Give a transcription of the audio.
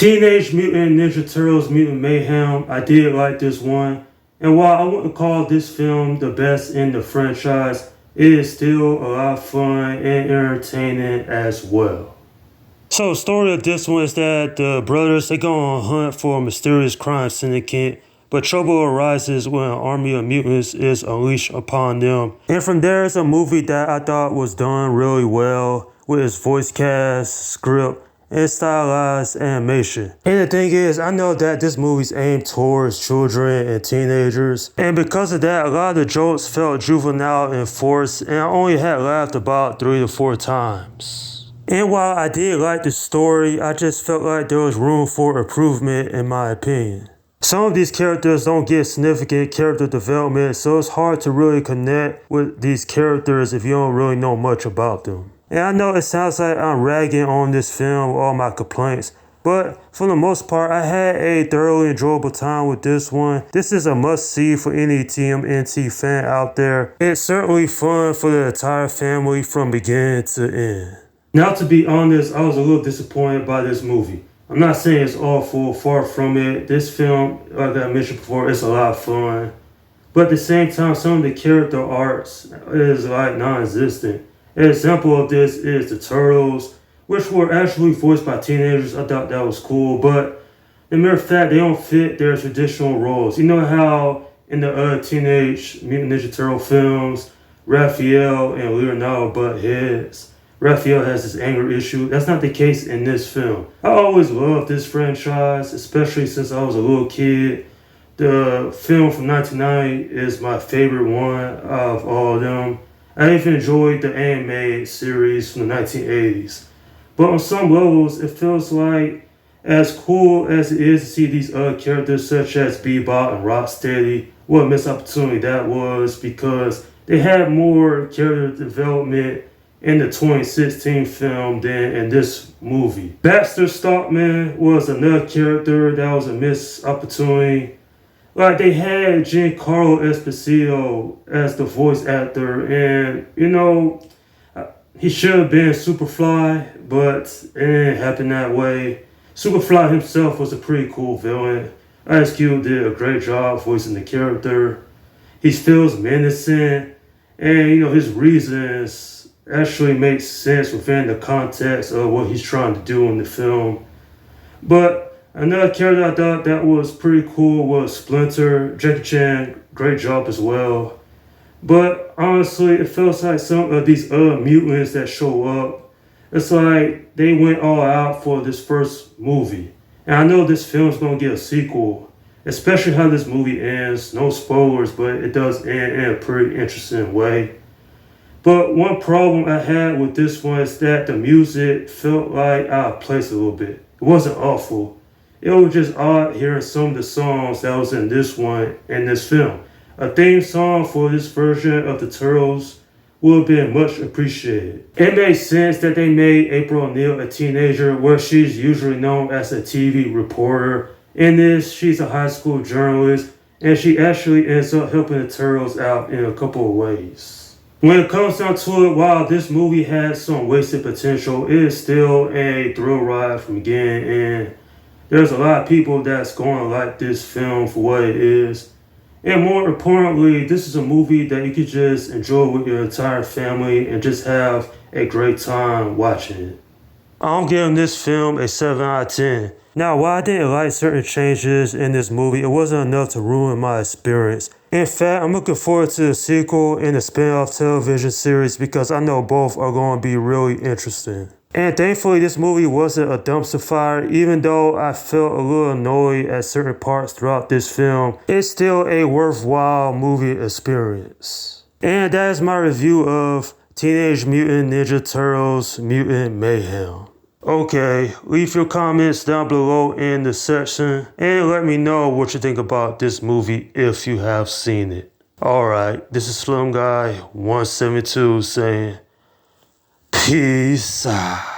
Teenage Mutant Ninja Turtles Mutant Mayhem, I did like this one. And while I wouldn't call this film the best in the franchise, it is still a lot of fun and entertaining as well. So the story of this one is that the brothers, they go on a hunt for a mysterious crime syndicate, but trouble arises when an army of mutants is unleashed upon them. And from there is a movie that I thought was done really well with its voice cast, script, and stylized animation. And the thing is, I know that this movie's aimed towards children and teenagers, and because of that, a lot of the jokes felt juvenile and forced, and I only had laughed about 3 to 4 times. And while I did like the story, I just felt like there was room for improvement in my opinion. Some of these characters don't get significant character development, so it's hard to really connect with these characters if you don't really know much about them. And I know it sounds like I'm ragging on this film with all my complaints, but for the most part, I had a thoroughly enjoyable time with this one. This is a must-see for any TMNT fan out there. It's certainly fun for the entire family from beginning to end. Now, to be honest, I was a little disappointed by this movie. I'm not saying it's awful, far from it. This film, like I mentioned before, it's a lot of fun. But at the same time, some of the character arcs is like non-existent. An example of this is the Turtles, which were actually voiced by teenagers. I thought that was cool, but the mere fact they don't fit their traditional roles. You know how in the Teenage Mutant Ninja Turtle films, Raphael and Leonardo butt heads. Raphael has this anger issue. That's not the case in this film. I always loved this franchise, especially since I was a little kid. The film from 1990 is my favorite one of all of them. I even enjoyed the anime series from the 1980s. But on some levels, it feels like as cool as it is to see these other characters such as Bebop and Rocksteady, what a missed opportunity that was because they had more character development in the 2016 film than in this movie. Baxter Stockman was another character that was a missed opportunity. Like, they had Giancarlo Esposito as the voice actor, and, you know, he should have been Superfly, but it didn't happen that way. Superfly himself was a pretty cool villain. Ice Cube did a great job voicing the character. He feels menacing, and, you know, his reasons actually make sense within the context of what he's trying to do in the film. But another character I thought that was pretty cool was Splinter. Jackie Chan, great job as well. But honestly, it feels like some of these other mutants that show up, it's like they went all out for this first movie. And I know this film's gonna get a sequel, especially how this movie ends. No spoilers, but it does end in a pretty interesting way. But one problem I had with this one is that the music felt like out of place a little bit. It wasn't awful. It was just odd hearing some of the songs that was in this one and this film. A theme song for this version of the Turtles would have been much appreciated. It made sense that they made April O'Neil a teenager, where she's usually known as a TV reporter. In this, she's a high school journalist, and she actually ends up helping the Turtles out in a couple of ways. When it comes down to it, while this movie has some wasted potential, it is still a thrill ride from beginning to end. There's a lot of people that's going to like this film for what it is. And more importantly, this is a movie that you could just enjoy with your entire family and just have a great time watching it. I'm giving this film a 7 out of 10. Now, while I didn't like certain changes in this movie, it wasn't enough to ruin my experience. In fact, I'm looking forward to the sequel and the spin-off television series because I know both are going to be really interesting. And thankfully, this movie wasn't a dumpster fire. Even though I felt a little annoyed at certain parts throughout this film, it's still a worthwhile movie experience. And that is my review of Teenage Mutant Ninja Turtles Mutant Mayhem. Okay, leave your comments down below in the section and let me know what you think about this movie if you have seen it. Alright, this is Slim Guy 172 saying peace out.